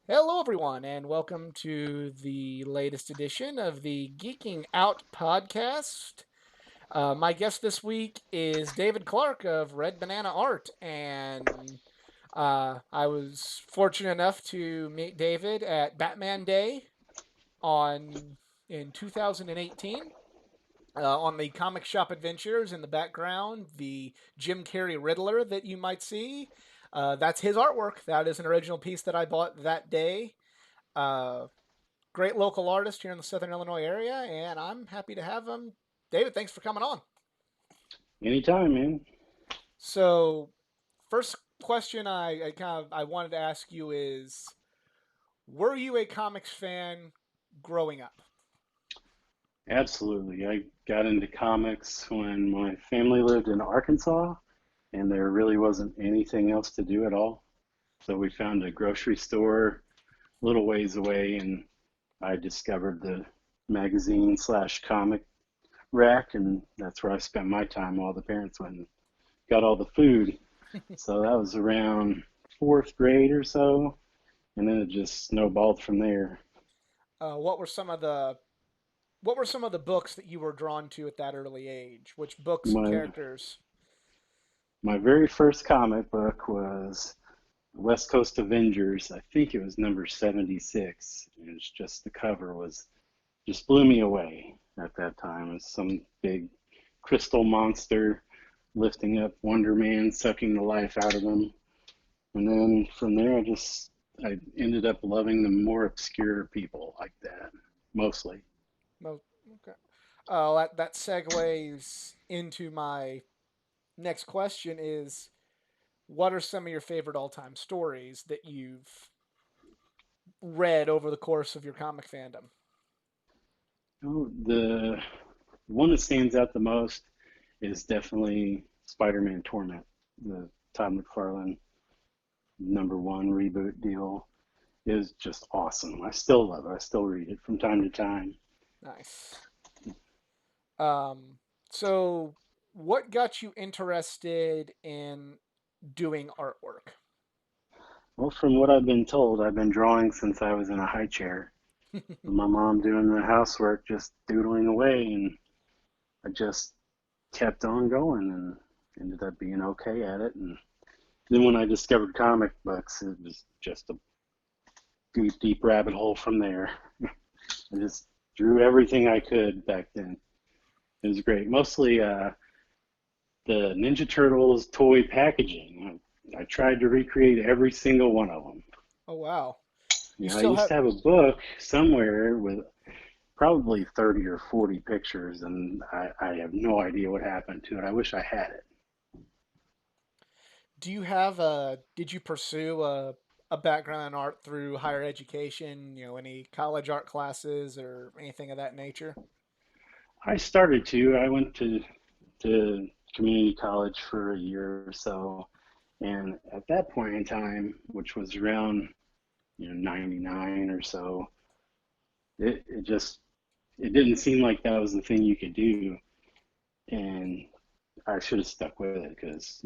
Hello, everyone, and welcome to the latest edition of the Geeking Out podcast. My guest this week is David Clark of Red Banana Art, and I was fortunate enough to meet David at Batman Day on in 2018. On the comic shop adventures in the background, the Jim Carrey Riddler that you might see, that's his artwork. That is an original piece that I bought that day. Uh, Great local artist here in the Southern Illinois area, and I'm happy to have him. David, thanks for coming on. Anytime, man. So, first question I wanted to ask you is, were you a comics fan growing up? Absolutely. I got into comics when my family lived in Arkansas and there really wasn't anything else to do at all. So we found a grocery store a little ways away and I discovered the magazine slash comic rack, and that's where I spent my time while the parents went and got all the food. So that was around fourth grade or so, and then it just snowballed from there. What were some of the books that you were drawn to at that early age? Which books and My characters? my very first comic book was West Coast Avengers. I think it was number 76. And it's just the cover was just blew me away at that time. It's some big crystal monster lifting up Wonder Man, sucking the life out of him. And then from there, I ended up loving the more obscure people like that, mostly. Okay. That segues into my next question: is what are some of your favorite all-time stories that you've read over the course of your comic fandom? Oh, the one that stands out the most is definitely Spider-Man Torment, the Todd McFarlane #1 reboot deal. Is just awesome. I still love it. I still read it from time to time. Nice. Um, so what got you interested in doing artwork? Well, from what I've been told, I've been drawing since I was in a high chair. My mom doing the housework, just doodling away, and I just kept on going and ended up being okay at it. And then when I discovered comic books, it was just a deep, deep rabbit hole from there. I just drew everything I could back then. It was great. Mostly the Ninja Turtles toy packaging. I tried to recreate every single one of them. Oh wow. You You know, I still used have to have a book somewhere with probably 30 or 40 pictures, and I have no idea what happened to it. I wish I had it. Do you have a did you pursue a background in art through higher education, any college art classes or anything of that nature? I started to. I went to community college for a year or so, and at that point in time, which was around 99 or so, it just it didn't seem like that was the thing you could do, and I should have stuck with it because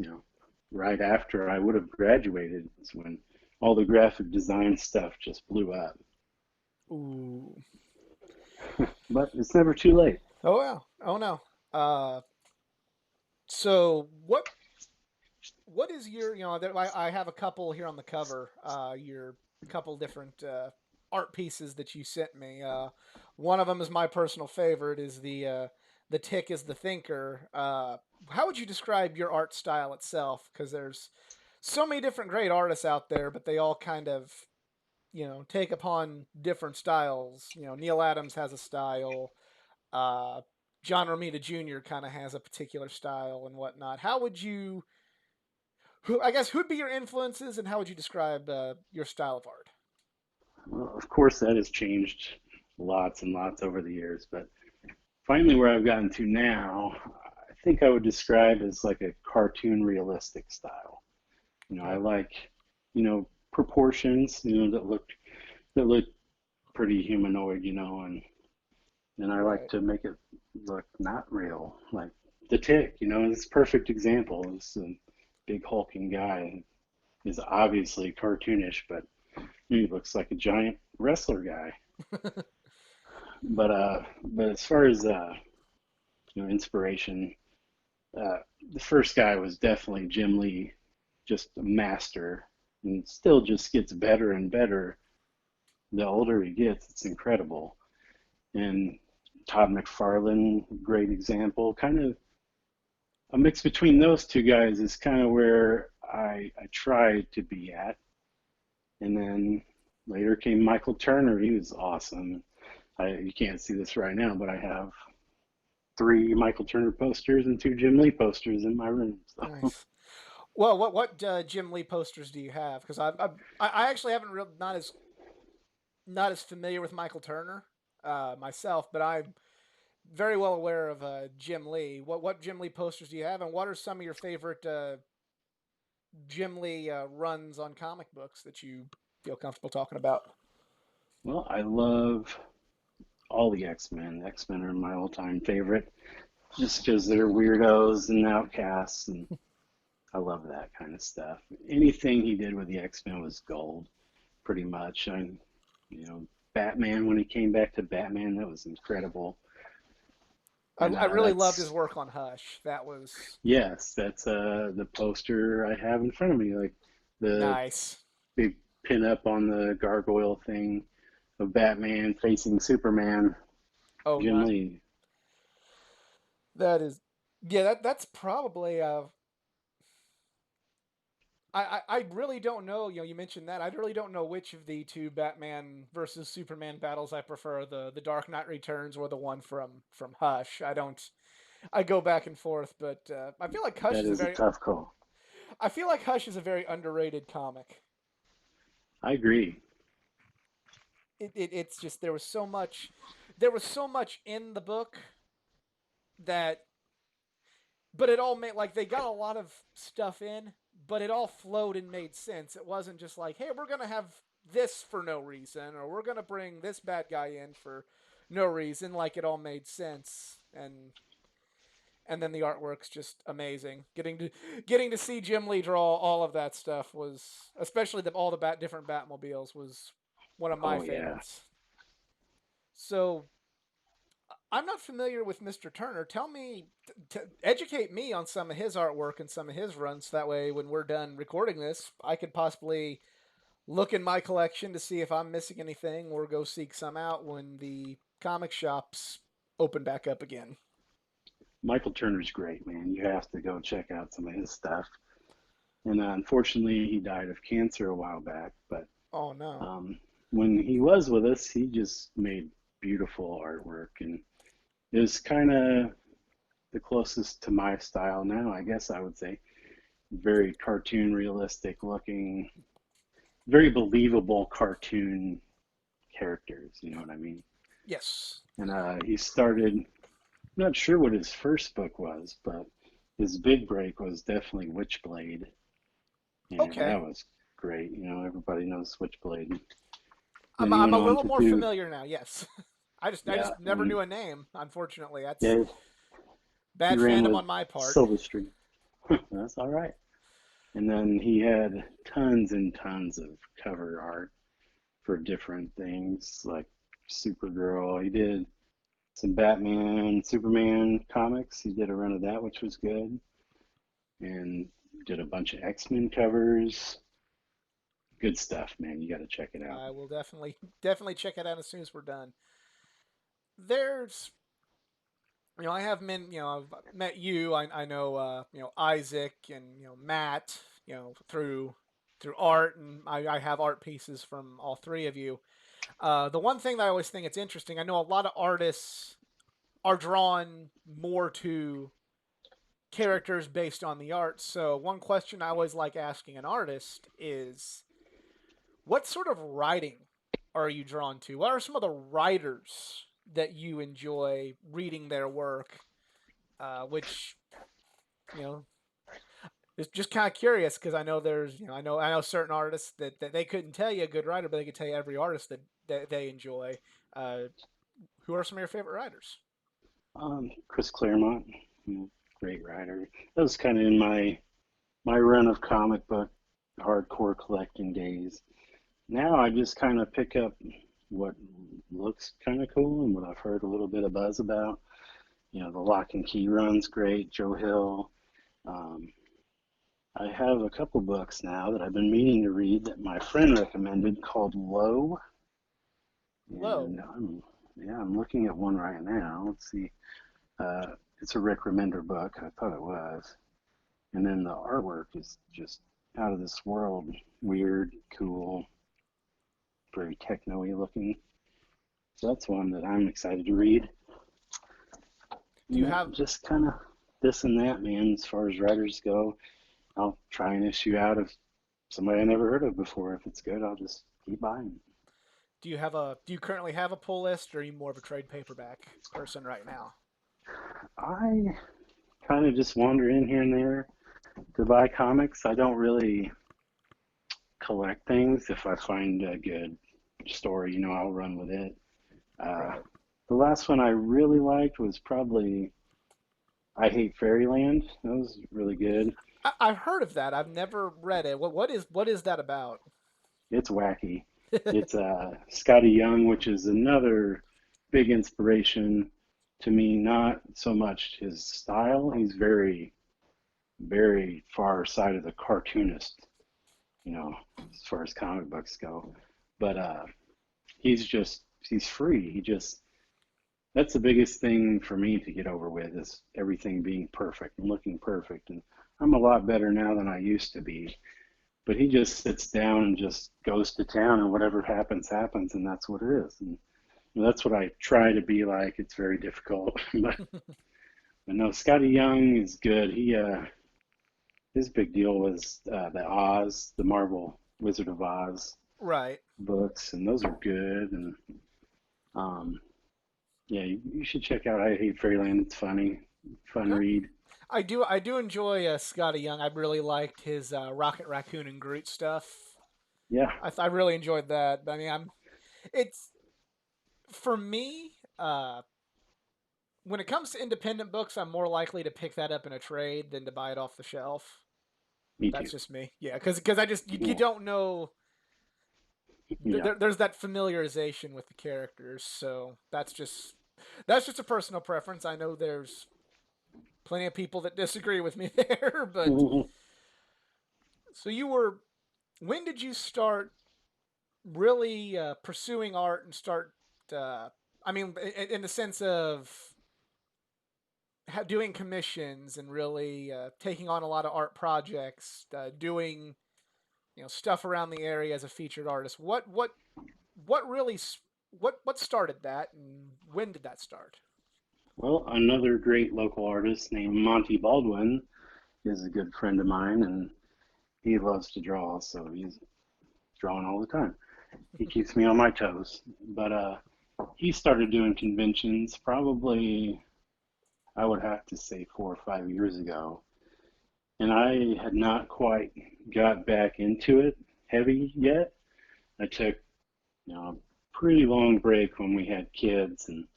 right after I would have graduated is when all the graphic design stuff just blew up. Ooh. But it's never too late. Oh wow. Oh no. Uh so what is your I have a couple here on the cover, your couple different art pieces that you sent me. One of them is my personal favorite, is the tick is the thinker. How would you describe your art style itself? Because there's so many different great artists out there, but they all kind of take upon different styles. Neil Adams has a style. uh, John Romita Jr. kind of has a particular style and whatnot. How would you I guess who'd be your influences, and how would you describe your style of art? Well, of course, that has changed lots and lots over the years, but finally, where I've gotten to now, I think I would describe as like a cartoon realistic style. I Oh, like, proportions, that look pretty humanoid, and I like right. to make it look not real. Like the Tick, it's a perfect example. It's a big hulking guy is obviously cartoonish, but He looks like a giant wrestler guy. But as far as inspiration, uh, the first guy was definitely Jim Lee, just a master, and still just gets better and better the older he gets. It's incredible. And Todd McFarlane, great example. Kind of a mix between those two guys is kind of where I tried to be at. And then later came Michael Turner. He was awesome. You can't see this right now, but I have three Michael Turner posters and two Jim Lee posters in my room. So Nice. Well, what Jim Lee posters do you have? Because I actually haven't not as familiar with Michael Turner myself, but I'm very well aware of Jim Lee. What Jim Lee posters do you have, and what are some of your favorite Jim Lee runs on comic books that you feel comfortable talking about? well, I love all the X-Men. X-Men are my all-time favorite, just because they're weirdos and outcasts, and I love that kind of stuff. Anything he did with the X-Men was gold, pretty much. You know, Batman, when he came back to Batman, that was incredible. And I really loved his that's work on Hush. That was yes, that's the poster I have in front of me, like the nice. big pin up on the gargoyle thing of Batman facing Superman. Oh, Jim not Lee. that is yeah. That's probably I really don't know. You know, you mentioned that. I really don't know which of the two Batman versus Superman battles I prefer, the Dark Knight Returns or the one from Hush. I don't. I go back and forth, but I feel like Hush That is a is a very. tough call. I feel like Hush is a very underrated comic. I agree. It's just there was so much in the book that but it all made like they got a lot of stuff in, but it all flowed and made sense. It wasn't just like, hey, we're gonna have this for no reason, or we're gonna bring this bad guy in for no reason. Like it all made sense, and then the artwork's just amazing. Getting to see Jim Lee draw all of that stuff was, especially all the different Batmobiles, was one of my Oh yeah. favorites. So I'm not familiar with Mr. Turner. Tell me, educate me on some of his artwork and some of his runs. So that way, when we're done recording this, I could possibly look in my collection to see if I'm missing anything or go seek some out when the comic shops open back up again. Michael Turner's great, man. You have to go check out some of his stuff. And unfortunately, he died of cancer a while back. But Oh, no. um, when he was with us, he just made beautiful artwork, and it was kind of the closest to my style now, I guess I would say. Very cartoon realistic looking, very believable cartoon characters, you know what I mean? Yes. And he started, not sure what his first book was, but his big break was definitely Witchblade. And Okay. that was great. You know, everybody knows Switchblade. Then I'm, he I'm went a on little to more do, familiar now. Yes. I yeah, just never and knew a name. Unfortunately, that's yeah, he bad ran fandom with on my part. Silver Street. That's all right. And then he had tons and tons of cover art for different things like Supergirl. He did some Batman, Superman comics. He did a run of that, which was good, and did a bunch of X-Men covers. Good stuff, man. You got to check it out. I will definitely check it out as soon as we're done. There's I have I've met you. I know Isaac and Matt. Through art, and I have art pieces from all three of you. The one thing that I always think it's interesting, I know a lot of artists are drawn more to characters based on the art. So one question I always like asking an artist is, what sort of writing are you drawn to? What are some of the writers that you enjoy reading their work? Which you know, just kind of curious because I know there's I know certain artists that they couldn't tell you a good writer, but they could tell you every artist that they enjoy. Uh, who are some of your favorite writers? Chris Claremont, great writer. That was kind of in my run of comic book hardcore collecting days. now I just kind of pick up what looks kind of cool and what I've heard a little bit of buzz about. You know, the Lock and Key run's great, Joe Hill. Um, I have a couple books now that I've been meaning to read that my friend recommended called Low, Low. and I'm looking at one right now. Let's see. Uh, it's a Rick Remender book. I thought it was, and then the artwork is just out of this world, weird, cool, very techno-y looking. So that's one that I'm excited to read. Do you Yeah, have just kind of this and that, man. As far as writers go, I'll try an issue out of somebody I never heard of before. If it's good, I'll just keep buying. do you currently have a pull list, or are you more of a trade paperback person right now? I kind of just wander in here and there to buy comics. I don't really collect things. If I find a good story, I'll run with it. Uh, Right. the last one I really liked was probably I Hate Fairyland. That was really good. I've heard of that. I've never read it. What is that about? It's wacky. It's Scotty Young, which is another big inspiration to me. Not so much his style; he's very, very far side of the cartoonist, as far as comic books go. But he's free. He just that's the biggest thing for me to get over with is everything being perfect and looking perfect. And I'm a lot better now than I used to be. But he just sits down and just goes to town, and whatever happens, happens, and that's what it is. And that's what I try to be like. It's very difficult, but no, Scotty Young is good. His big deal was the Marvel Wizard of Oz Right. books, and those are good. And um, yeah, you should check out I Hate Fairyland. It's funny, fun Okay. read. I do enjoy Scotty Young. I really liked his Rocket Raccoon and Groot stuff. Yeah, I really enjoyed that. I mean, it's for me. When it comes to independent books, I'm more likely to pick that up in a trade than to buy it off the shelf. me That's too. just me. Yeah, because I just you Yeah, don't know. yeah. There's that familiarization with the characters, so that's just a personal preference. I know there's plenty of people that disagree with me there, but so you were. When did you start really pursuing art and start? Uh, I mean, in the sense of doing commissions and really taking on a lot of art projects, doing stuff around the area as a featured artist. What really what started that, and when did that start? Well, another great local artist named Monty Baldwin is a good friend of mine, and he loves to draw, so he's drawing all the time. He keeps me on my toes. But he started doing conventions probably, I would have to say, 4 or 5 years ago. And I had not quite got back into it heavy yet. I took, a pretty long break when we had kids and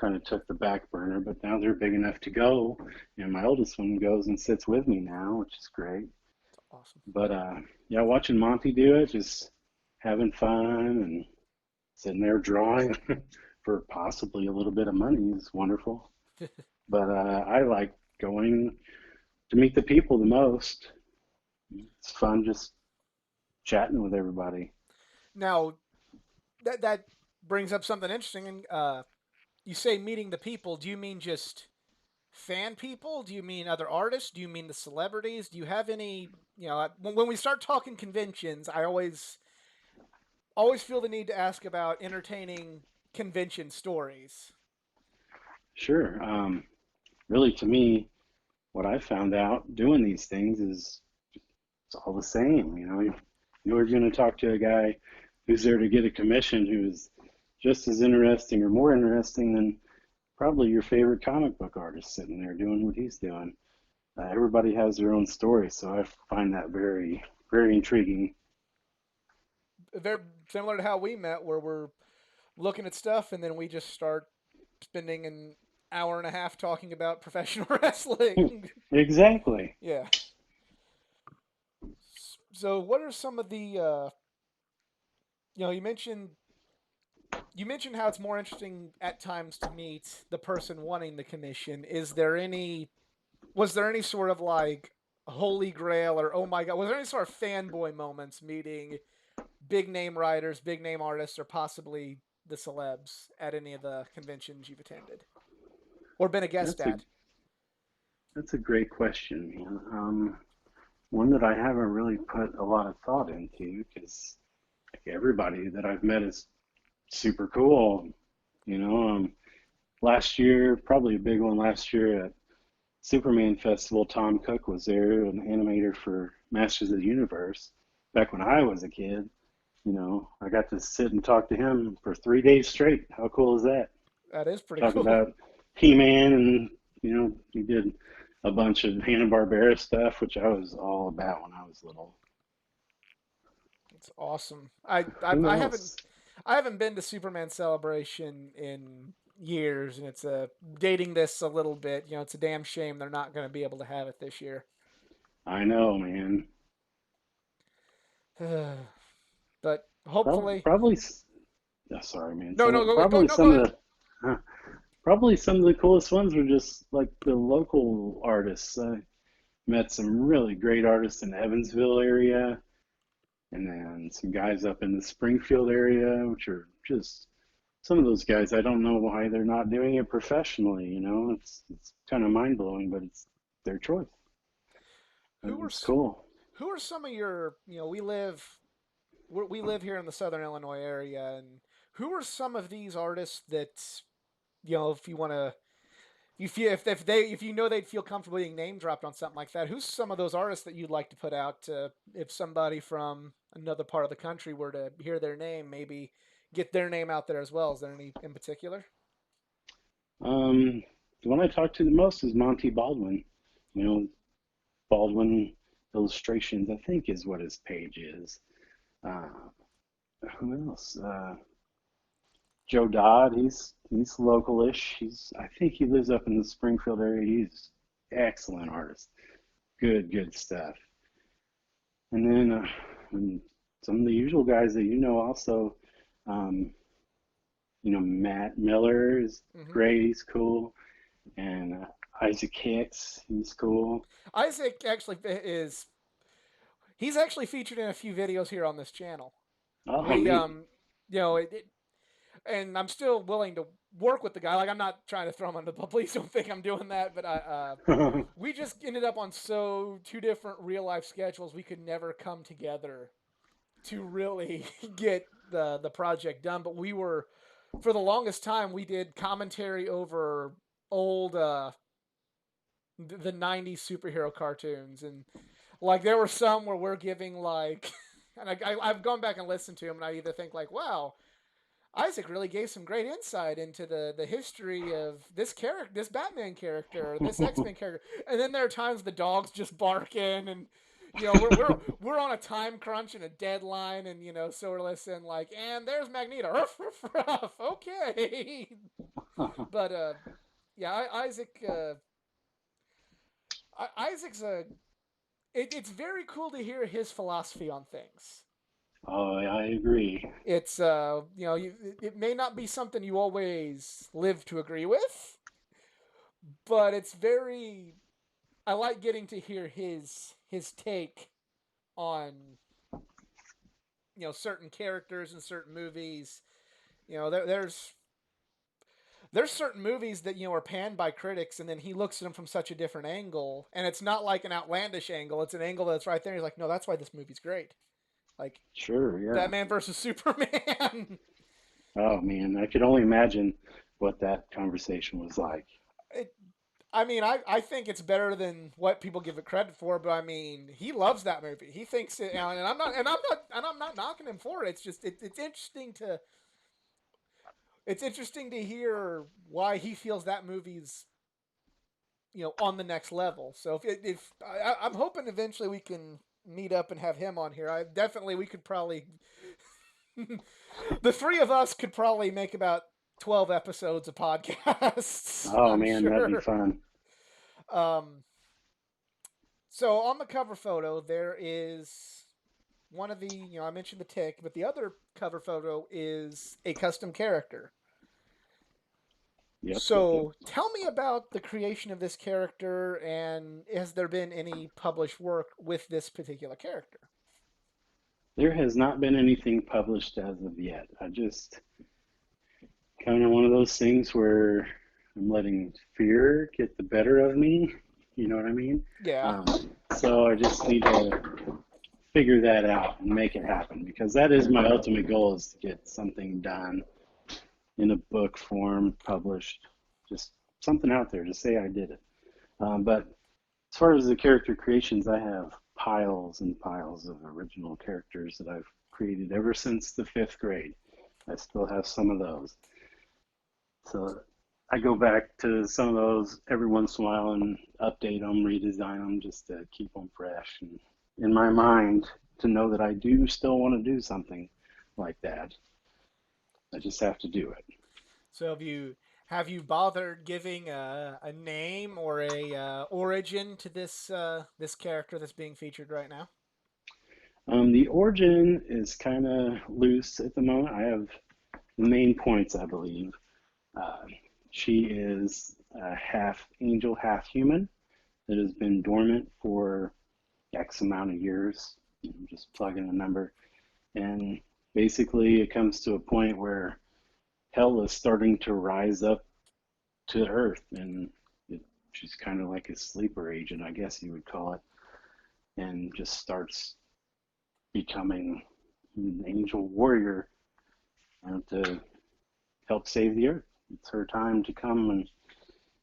kind of took the back burner, but now they're big enough to go. And my oldest one goes and sits with me now, which is great. Awesome. But yeah, watching Monty do it, just having fun and sitting there drawing for possibly a little bit of money is wonderful. But I like going to meet the people the most. It's fun just chatting with everybody. Now that brings up something interesting. And you say meeting the people. Do you mean just fan people? Do you mean other artists? Do you mean the celebrities? Do you have any? When we start talking conventions, I always feel the need to ask about entertaining convention stories. Sure. Really, to me, what I found out doing these things is it's all the same. You're going to talk to a guy who's there to get a commission who's just as interesting or more interesting than probably your favorite comic book artist sitting there doing what he's doing. Everybody has their own story, so I find that very, very intriguing. They're similar to how we met, where we're looking at stuff and then we just start spending an hour and a half talking about professional wrestling. Exactly. Yeah. So, what are some of the you know, you mentioned how it's more interesting at times to meet the person wanting the commission. Is there any was there any sort of like holy grail or oh my god, was there any sort of fanboy moments meeting big name writers, big name artists, or possibly the celebs at any of the conventions you've attended or been a guest That's a at? that's a great question, man. One that I haven't really put a lot of thought into because like everybody that I've met is super cool. You know, last year, probably a big one last year at Superman Festival, Tom Cook was there, an animator for Masters of the Universe. Back when I was a kid, I got to sit and talk to him for 3 days straight. How cool is that? That is pretty Talk cool. about He-Man, and he did a bunch of Hanna-Barbera stuff, which I was all about when I was little. It's awesome. I, I Who I haven't else? I haven't been to Superman Celebration in years, and it's dating this a little bit. You know, it's a damn shame they're not going to be able to have it this year. I know, man. But Probably, hopefully, probably. Oh, sorry, man. no, no, go, Probably no, go some ahead. of the, probably some of the coolest ones were just like the local artists. I met some really great artists in the Evansville area, and then some guys up in the Springfield area, which are just some of those guys. I don't know why they're not doing it professionally. It's kind of mind blowing, but it's their choice. Who are It's cool. who are some of your? You know, we live here in the Southern Illinois area, and who are some of these artists that if you want to if you know they'd feel comfortable being name dropped on something like that, who's some of those artists that you'd like to put out if somebody from another part of the country were to hear their name, maybe get their name out there as well? Is there any in particular? Um, the one I talk to the most is Monty Baldwin. You know, Baldwin Illustrations, I think, is what his page is. Uh, who else? Joe Dodd. He's localish. I think he lives up in the Springfield area. He's excellent artist. Good stuff. And then and some of the usual guys that also. Um, Matt Miller is Hmm. great. He's cool. And Isaac Hicks, he's cool. Isaac actually is he's actually featured in a few videos here on this channel. Oh, We neat. you know and I'm still willing to work with the guy. Like I'm not trying to throw him under the bus. Please don't think I'm doing that. But we just ended up on so two different real life schedules. We could never come together to really get the project done. But we were for the longest time we did commentary over old the '90s superhero cartoons, and like there were some where we're giving like. And I've gone back and listened to him, and I either think like, "Wow, Isaac really gave some great insight into the history of this character, this Batman character, or this X-Men character." And then there are times the dogs just barking, and we're on a time crunch and a deadline, and so we're listening like, and there's Magneto, ruff, ruff, ruff. Okay, but yeah, Isaac's a. It's very cool to hear his philosophy on things. Oh, I agree. It's it may not be something you always live to agree with, but it's very I like getting to hear his take on certain characters and certain movies. There's certain movies that are panned by critics, and then he looks at them from such a different angle, and it's not like an outlandish angle. It's an angle that's right there. He's like, no, that's why this movie's great. Like Sure, yeah. Batman versus Superman. Oh man, I could only imagine what that conversation was like. it, I mean, I think it's better than what people give it credit for, but I mean, he loves that movie. He thinks it, and I'm not knocking him for it. It's just it's interesting to hear why he feels that movie's on the next level. So I'm hoping eventually we can meet up and have him on here. I definitely we could probably the three of us could probably make about 12 episodes of podcasts. Oh I'm man, that'd be sure. fun. Um, so on the cover photo, there is one of the, I mentioned the tick, but the other cover photo is a custom character. Yep, yep, yep. So tell me about the creation of this character, and has there been any published work with this particular character? There has not been anything published as of yet. I just kind of one of those things where I'm letting fear get the better of me. You know what I mean? Yeah. Um, so I just need to figure that out and make it happen because that is my ultimate goal is to get something done in a book form, published, just something out there to say I did it. But as far as the character creations, I have piles and piles of original characters that I've created ever since the fifth grade. I still have some of those. So I go back to some of those every once in a while and update them, redesign them just to keep them fresh and in my mind to know that I do still want to do something like that. I just have to do it. So have you bothered giving a name or a origin to this character that's being featured right now? The origin is kind of loose at the moment. I have the main points, I believe. Uh, she is a half angel, half human that has been dormant for X amount of years. I'm just plug in a number. And basically, it comes to a point where hell is starting to rise up to Earth, and she's kind of like a sleeper agent, I guess you would call it, and just starts becoming an angel warrior to help save the Earth. It's her time to come and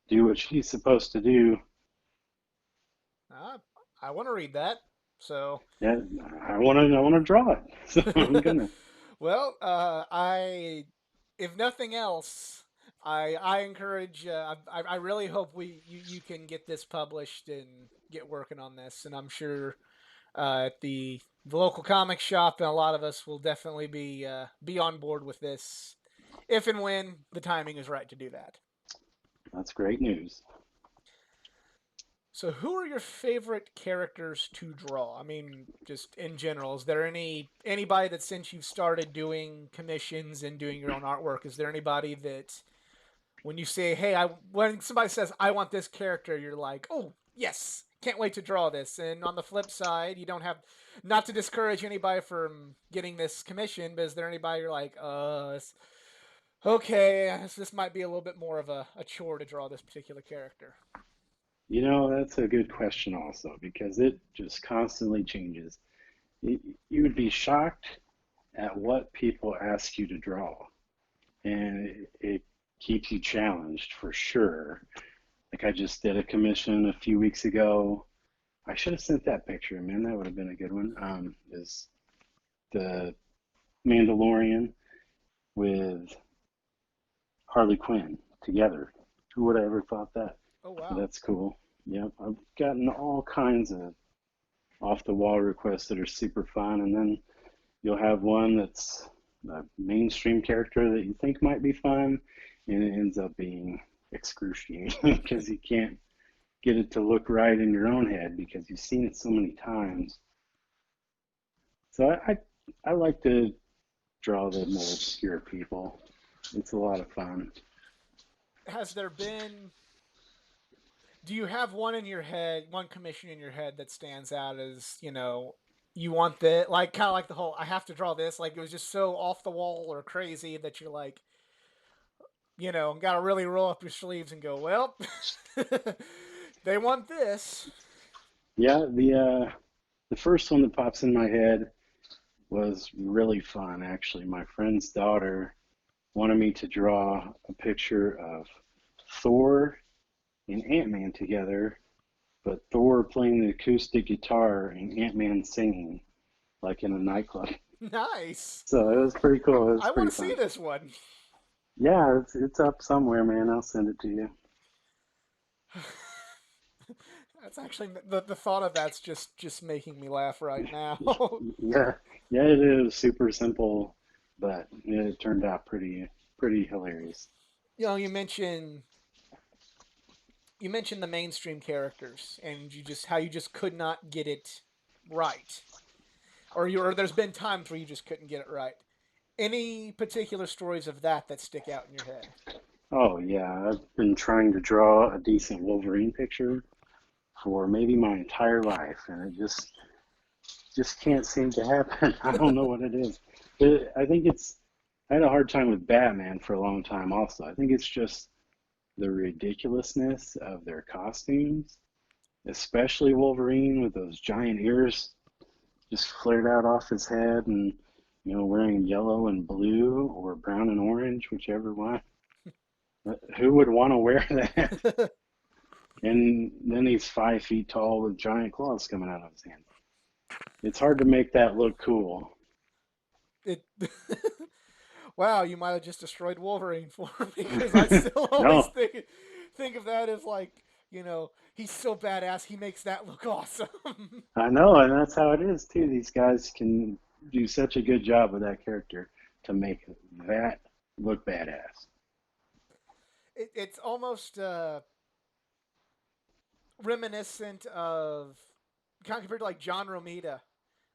do what she's supposed to do. Uh, I want to read that. So, Yeah, I want to draw it, so I'm gonna. well, if nothing else, I encourage. I really hope you can get this published and get working on this, and I'm sure at the local comic shop, and a lot of us will definitely be on board with this if and when the timing is right to do that. That's great news. So, who are your favorite characters to draw? I mean, just in general, is there anybody that since you've started doing commissions and doing your own artwork, is there anybody that when you say, "Hey, when somebody says I want this character," you're like, "Oh, yes, can't wait to draw this." And on the flip side, you don't have not to discourage anybody from getting this commission, but is there anybody you're like, okay, this might be a little bit more of a chore to draw this particular character? You know, that's a good question also because it just constantly changes. You would be shocked at what people ask you to draw, and it keeps you challenged for sure. Like I just did a commission a few weeks ago. I should have sent that picture, man. That would have been a good one. Is the Mandalorian with Harley Quinn together. Who would have ever thought that? Oh So wow. that's cool. Yep, I've gotten all kinds of off the wall requests that are super fun, and then you'll have one that's a mainstream character that you think might be fun, and it ends up being excruciating because you can't get it to look right in your own head because you've seen it so many times. So I like to draw the more obscure people. It's a lot of fun. Has there been do you have one in your head, one commission in your head that stands out as, you want the like kind of like the whole I have to draw this, like it was just so off the wall or crazy that you're like, got to really roll up your sleeves and go, well, they want this. Yeah, the first one that pops in my head was really fun actually. My friend's daughter wanted me to draw a picture of Thor and Ant-Man together, but Thor playing the acoustic guitar and Ant-Man singing like in a nightclub. Nice. So it was pretty cool. It was I want pretty to see fun. this one. Yeah, it's up somewhere, man. I'll send it to you. That's actually the thought of that's just making me laugh right now. Yeah, yeah, it is super simple, but it turned out pretty hilarious. you mentioned the mainstream characters and you just how you just could not get it right. or there's been times where you just couldn't get it right. Any particular stories of that stick out in your head? Oh yeah, I've been trying to draw a decent Wolverine picture for maybe my entire life, and it just can't seem to happen. I don't know what it is. I think it's. I had a hard time with Batman for a long time. Also, I think it's just the ridiculousness of their costumes, especially Wolverine with those giant ears just flared out off his head, and wearing yellow and blue or brown and orange, whichever one. Who would want to wear that? And then he's 5 feet tall with giant claws coming out of his hand. It's hard to make that look cool. It wow, you might have just destroyed Wolverine for me because I still always No, think of that as like, he's so badass he makes that look awesome. I know, and that's how it is too. These guys can do such a good job with that character to make that look badass. It's almost reminiscent of kind of compared to like John Romita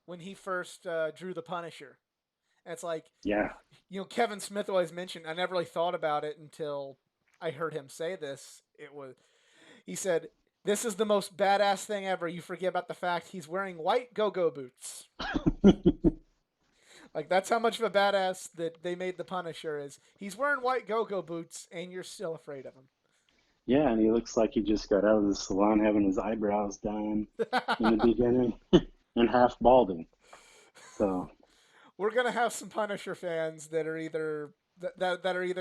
when he first drew the Punisher. And it's like, Yeah, Kevin Smith always mentioned. I never really thought about it until I heard him say this. He said, "This is the most badass thing ever. You forget about the fact he's wearing white go-go boots. Like that's how much of a badass that they made the Punisher is. He's wearing white go-go boots, and you're still afraid of yeah, and he looks like he just got out of the salon having his eyebrows done in the him." beginning and half balding. So We're gonna have some Punisher fans that are either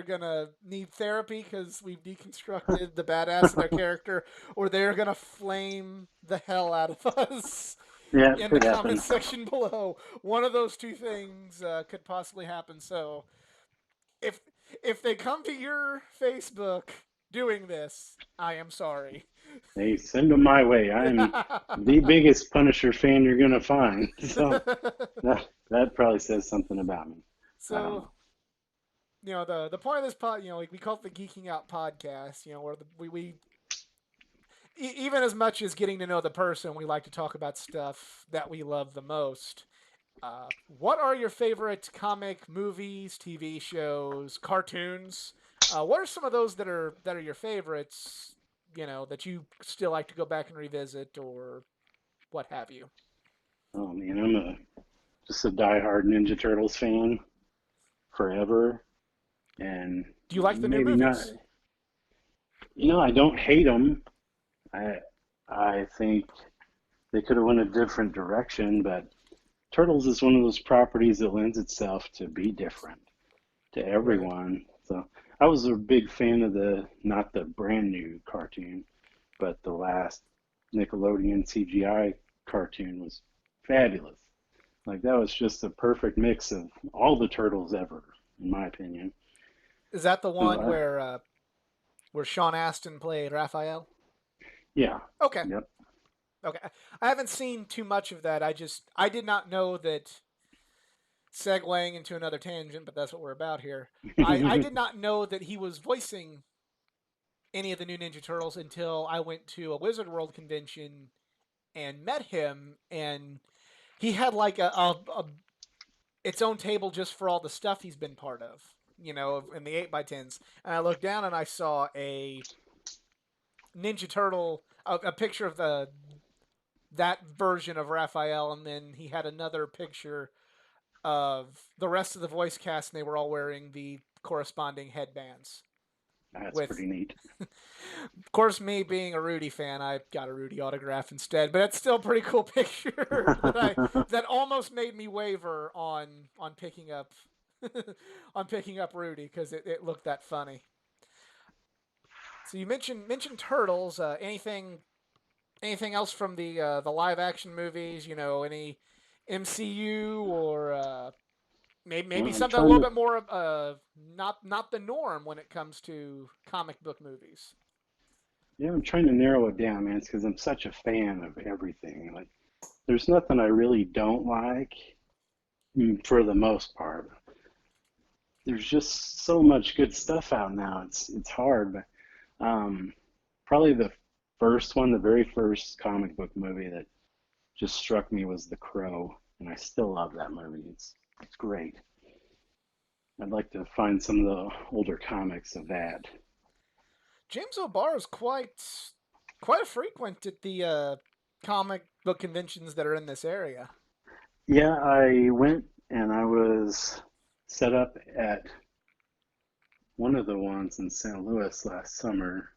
gonna need therapy because we've deconstructed the badass in their character, or they're gonna flame the hell out of us yeah, it in the could happen. comments section below. One of those two things could possibly happen. So if if they come to your Facebook doing this, I am sorry. Hey, send them my way. I am the biggest Punisher fan you're gonna find. So that probably says something about me. I don't So know. the point of this pod, like we call it the Geeking Out podcast. Where we even as much as getting to know the person, we like to talk about stuff that we love the most. What are your favorite comic movies, TV shows, cartoons? What are some of those that are your favorites? That you still like to go back and revisit, or what have you? Oh man, I'm just a diehard Ninja Turtles fan forever, and Do you like the new maybe not. movies? I don't hate them. I I think they could have went a different direction, but Turtles is one of those properties that lends itself to be different to Right. everyone. So I was a big fan of the not the brand new cartoon, but the last Nickelodeon CGI cartoon was fabulous. Like that was just a perfect mix of all the turtles ever, in my opinion. Is that the So one where Sean Astin played Raphael? yeah, Okay. yep. Okay. I haven't seen too much of that. I did not know that, segueing into another tangent, but that's what we're about here. I did not know that he was voicing any of the new Ninja Turtles until I went to a Wizard World convention and met him, and he had like a its own table just for all the stuff he's been part of, in the 8x10s. And I looked down and I saw a Ninja Turtle, a picture of that version of Raphael, and then he had another picture of the rest of the voice cast, and they were all wearing the corresponding headbands. That's With, pretty neat. of course, me being a Rudy fan, I got a Rudy autograph instead. But it's still a pretty cool picture that almost made me waver on picking up on picking up Rudy because it looked that funny. So you mentioned turtles. Anything else from the live action movies? Any MCU or maybe I'm something a trying little to. bit more not the norm when it comes to comic book movies. Yeah, I'm trying to narrow it down, man. It's because I'm such a fan of everything. Like, there's nothing I really don't like, for the most part. There's just so much good stuff out now. It's hard, but probably the first one, the very first comic book movie that just struck me was The Crow. and I still love that movie. It's great. I'd like to find some of the older comics of that. James O'Barr is quite a frequent at the comic book conventions that are in this area. Yeah, I went and I was set up at one of the ones in St. Louis last summer.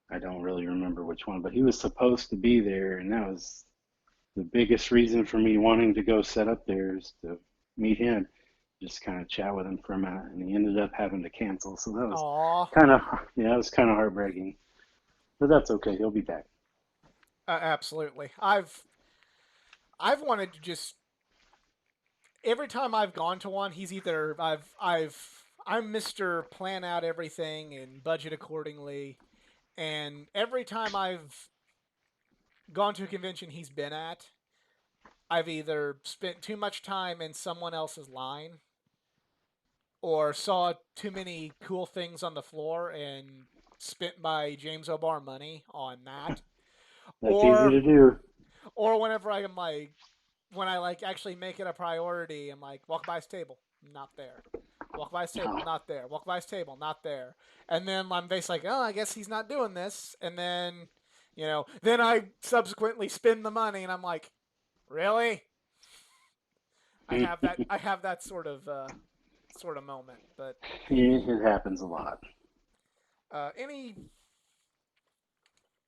I don't really remember which one, but he was supposed to be there, and that was the biggest reason for me wanting to go set up there is to meet him, just kind of chat with him for a minute, and he ended up having to cancel. So that was Aw, kind of, yeah, it was kind of heartbreaking, but that's okay. He'll be back. absolutely. I've wanted to just every time I've gone to one, he's either I'm Mister Plan out everything and budget accordingly, and every time I've gone to a convention he's been at, I've either spent too much time in someone else's line or saw too many cool things on the floor and spent my James O'Barr money on that, That's easy or to do. whenever I am like when I like actually make it a priority, I'm like walk by his table, not there. Walk by his table, Oh, not there. Walk by his table, not there. And then I'm basically like, oh, I guess he's not doing this. And then, then I subsequently spend the money, and I'm like, really? I have that sort of moment. But it happens a lot.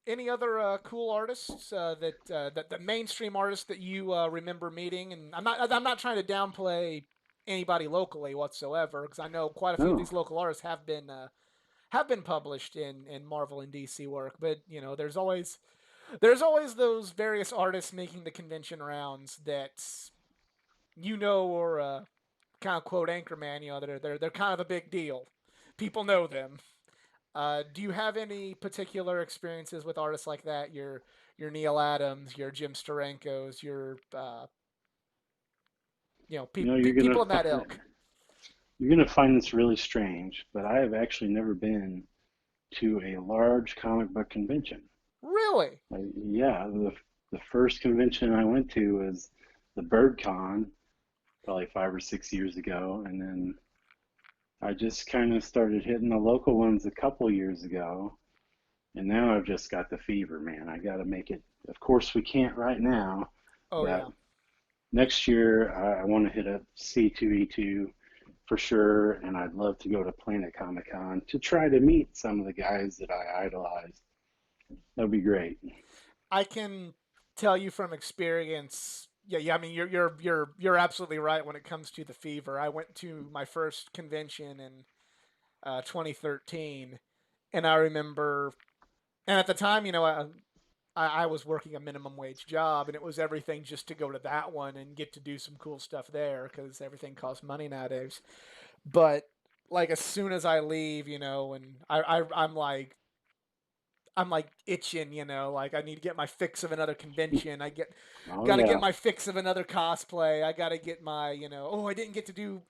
any other cool artists that the mainstream artists that you remember meeting? And I'm not trying to downplay anybody locally whatsoever because I know quite a few of No, these local artists have been published in Marvel and DC work. But there's always those various artists making the convention rounds that or kind of quote Anchorman. They're kind of a big deal. People know them. Do you have any particular experiences with artists like that? Your Neil Adams, your Jim Steranko's, your you know you're people gonna in that ilk. you're gonna find this really strange, but I have actually never been to a large comic book convention. Really? Yeah, the first convention I went to was the BirdCon, probably 5 or 6 years ago, and then I just kind of started hitting the local ones a couple years ago, and now I've just got the fever, man. I got to make it. Of course, we can't right now, Oh but yeah. next year I want to hit up C2E2 for sure, and I'd love to go to Planet Comic Con to try to meet some of the guys that I idolized. That'd be great. I can tell you from experience. Yeah, yeah. I mean, you're absolutely right when it comes to the fever. I went to my first convention in 2013, and I remember, and at the time, I was working a minimum wage job, and it was everything just to go to that one and get to do some cool stuff there because everything costs money nowadays. But like as soon as I leave, and I'm like itching, like I need to get my fix of another convention. Oh Got to get yeah. my fix of another cosplay. I got to get my, oh, I didn't get to do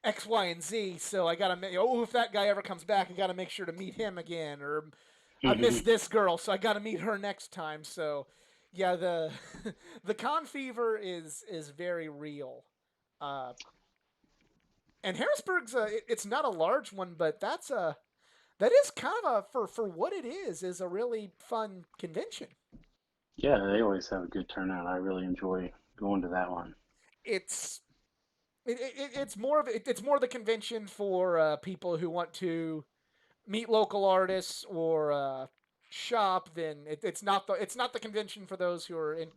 X, Y, and Z, so I got to make, oh, if that guy ever comes back, I got to make sure to meet him again. Or I missed this girl, so I got to meet her next time. So, yeah, the the con fever is very real. Uh, and Harrisburg's it's not a large one, but that is kind of a for what it is a really fun convention. Yeah, they always have a good turnout. I really enjoy going to that one. It's it's more the convention for people who want to meet local artists or shop. Then it's not the convention for those who are in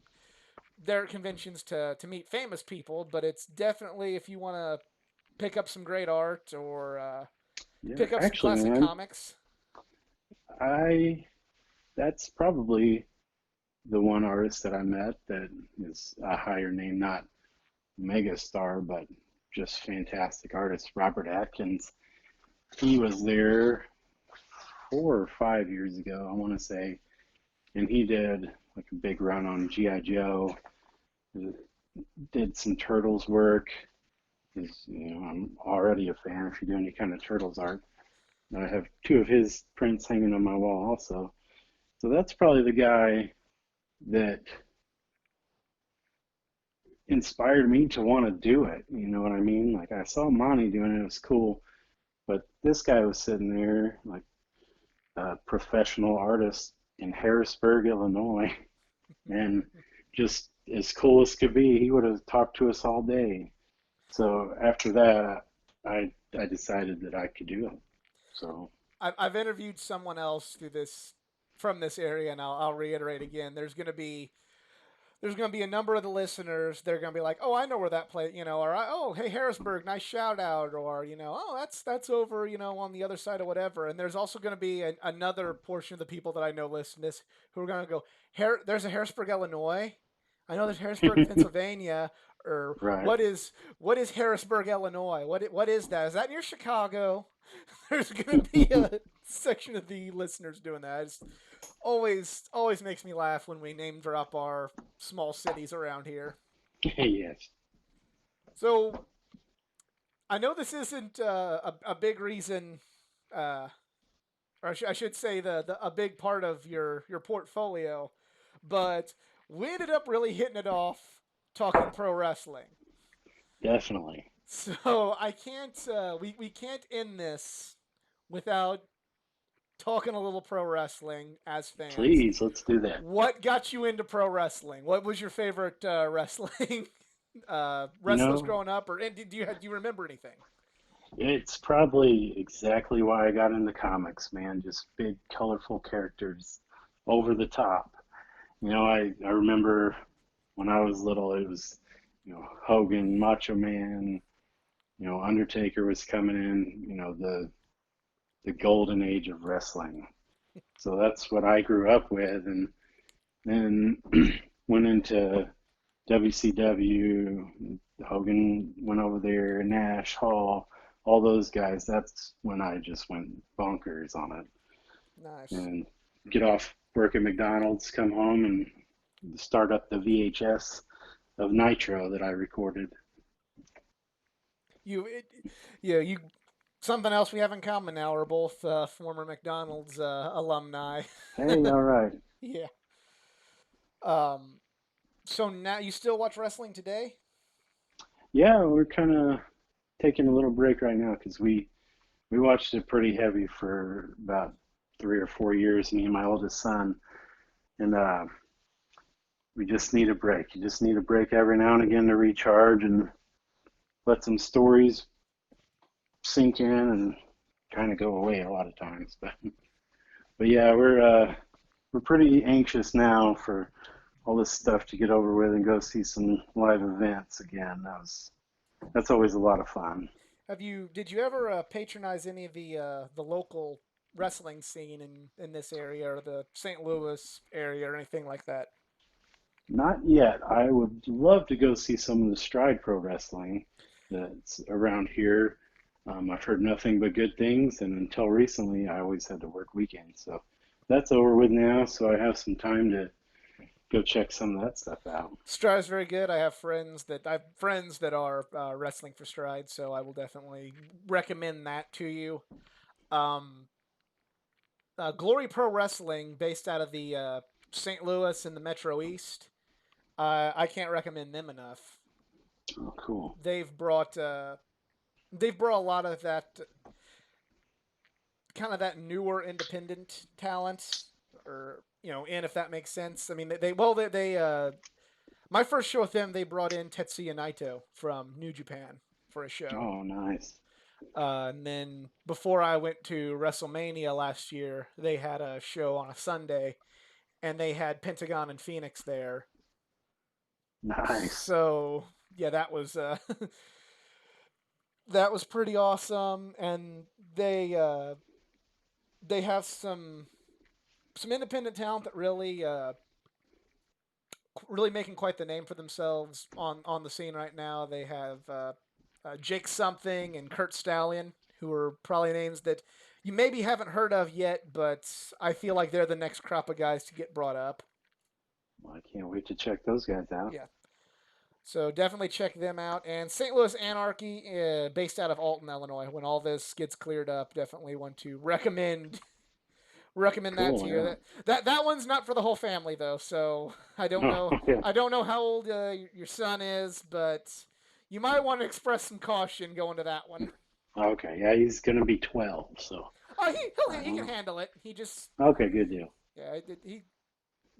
their conventions to meet famous people. But it's definitely if you want to pick up some great art or Yeah, pick up some actually, classic man, comics. I that's probably the one artist that I met that is a higher name, not mega star, but just fantastic artist, Robert Atkins. He was there 4 or 5 years ago, I want to say, and he did like a big run on GI Joe. Did some Turtles work. I'm already a fan if you do any kind of Turtles art. And I have two of his prints hanging on my wall also. So that's probably the guy that inspired me to want to do it. You know what I mean? Like I saw Monty doing it, it was cool, but this guy was sitting there like a professional artist in Harrisburg, Illinois, and just as cool as could be, he would have talked to us all day. So after that, I decided that I could do it. So I've interviewed someone else through this from this area, and I'll reiterate again. There's going to be a number of the listeners. They're going to be like, "Oh, I know where that place," or "Oh, hey Harrisburg, nice shout out," or "Oh, that's over, on the other side of whatever." And there's also going to be another portion of the people that I know listen to this who are going to go, There's a Harrisburg, Illinois. I know there's Harrisburg, Pennsylvania." Or right. what is Harrisburg, Illinois? What is that? Is that near Chicago? There's going to be a section of the listeners doing that. It's always makes me laugh when we name drop our small cities around here. Yes, So I know this isn't a big reason, uh, or I should say a big part of your portfolio, but we ended up really hitting it off talking pro wrestling. definitely. So I can't we can't end this without talking a little pro wrestling as fans. Please, let's do that. What got you into pro wrestling? What was your favorite wrestling You wrestlers know, growing up, or and do you remember anything? it's probably exactly why I got into comics, man. Just big, colorful characters, over the top. I remember when I was little, it was, Hogan, Macho Man, Undertaker was coming in, the golden age of wrestling. So that's what I grew up with, and then went into WCW. Hogan went over there, Nash, Hall, all those guys. That's when I just went bonkers on it. Nice. And get off work at McDonald's, come home, and start up the VHS of Nitro that I recorded. You, it, yeah, you. Something else we have in common now. We're both former McDonald's alumni. Hey, all right. Yeah. Um. So now you still watch wrestling today? Yeah, we're kind of taking a little break right now because we watched it pretty heavy for about 3 or 4 years, me and my oldest son, and we just need a break. You just need a break every now and again to recharge and let some stories sink in and kind of go away a lot of times. But yeah, we're pretty anxious now for all this stuff to get over with and go see some live events again. That's always a lot of fun. Did you ever patronize any of the local wrestling scene in this area or the St. Louis area or anything like that? Not yet. I would love to go see some of the Stride Pro Wrestling that's around here. I've heard nothing but good things, and until recently, I always had to work weekends. So that's over with now, so I have some time to go check some of that stuff out. Stride's very good. I have friends that are wrestling for Stride, so I will definitely recommend that to you. Um, Glory Pro Wrestling, based out of the St. Louis and the Metro East. I can't recommend them enough. Oh, cool. They've brought they've brought a lot of that kind of that newer independent talent, or in if that makes sense. I mean, they my first show with them, they brought in Tetsuya Naito from New Japan for a show. Oh, nice. And then before I went to WrestleMania last year, they had a show on a Sunday, and they had Pentagon and Phoenix there. Nice. So yeah, that was that was pretty awesome, and they have some independent talent that really making quite the name for themselves on the scene right now. They have Jake Something and Kurt Stallion, who are probably names that you maybe haven't heard of yet, but I feel like they're the next crop of guys to get brought up. Well, I can't wait to check those guys out. Yeah. So definitely check them out. And St. Louis Anarchy, based out of Alton, Illinois. When all this gets cleared up, definitely want to recommend recommend that to Cool. you. Yeah. That one's not for the whole family though, so I don't Oh, know. yeah. I don't know how old your son is, but you might want to express some caution going to that one. Okay. Yeah, he's gonna be 12, so Oh, I he don't can know. handle it. He just Okay, good deal. yeah he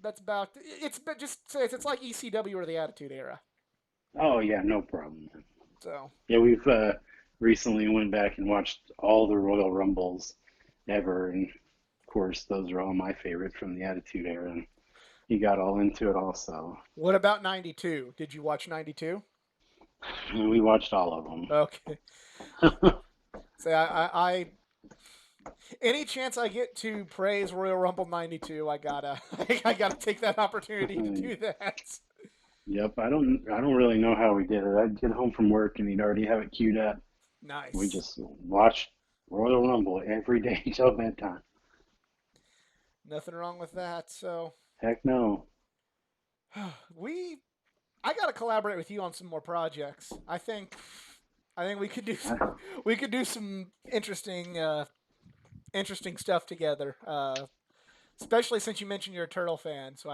that's about it's but just say it's like ECW or the Attitude Era. Oh yeah, no problem. So Yeah, we've recently went back and watched all the Royal Rumbles ever, and of course those are all my favorite from the Attitude Era, and he got all into it also. what about '92? Did you watch '92? And we watched all of them. Okay. Say any chance I get to praise Royal Rumble '92, I gotta I gotta take that opportunity to do that. Yep, I don't really know how we did it. I'd get home from work and he'd already have it queued up. We Nice. just watched Royal Rumble every day till bedtime. Nothing wrong with that. So Heck no. we I gotta collaborate with you on some more projects. I think we could do some interesting stuff together. Especially since you mentioned you're a turtle fan, so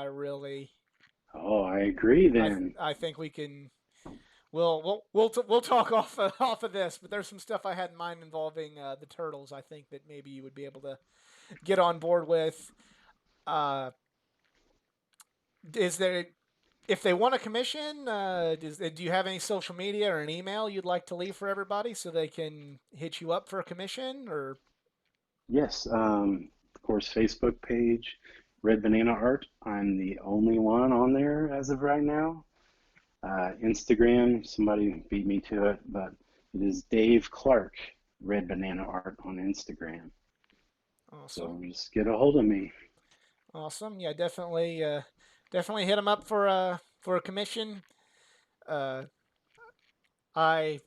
Oh, I agree then. I think we can we'll talk off of this, but there's some stuff I had in mind involving the turtles. I think that maybe you would be able to get on board with. Uh, is there if they want a commission? Do you have any social media or an email you'd like to leave for everybody so they can hit you up for a commission? Or Yes, of course, Facebook page, Red Banana Art. I'm the only one on there as of right now. Instagram, somebody beat me to it, but it is Dave Clark, Red Banana Art on Instagram. awesome, So just get a hold of me. awesome, yeah, definitely hit them up for a commission. Uh, I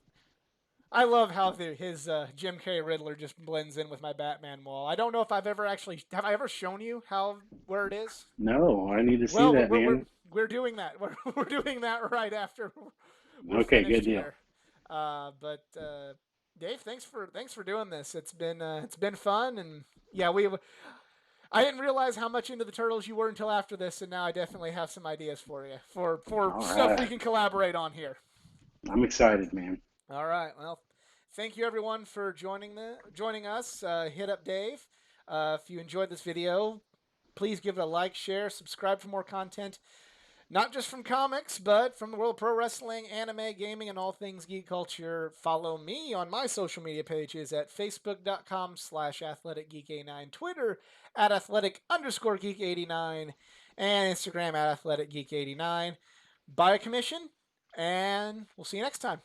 I love how his Jim Carrey Riddler just blends in with my Batman wall. I don't know if I've ever actually have I ever shown you how where it is. No, I need to see Well, that, man. we're doing that. We're doing that right after we're Okay, good finished deal. here. But Dave, thanks for doing this. It's been fun, and yeah, we I didn't realize how much into the turtles you were until after this, and now I definitely have some ideas for you for All stuff we right. can collaborate on here. I'm excited, man. All right. Well, thank you everyone for joining us. Hit up Dave. If you enjoyed this video, please give it a like, share, subscribe for more content, not just from comics, but from the world of pro wrestling, anime, gaming, and all things geek culture. Follow me on my social media pages at facebook.com/athleticgeek89, Twitter at athletic_geek89, and Instagram at athleticgeek89. Buy a commission, and we'll see you next time.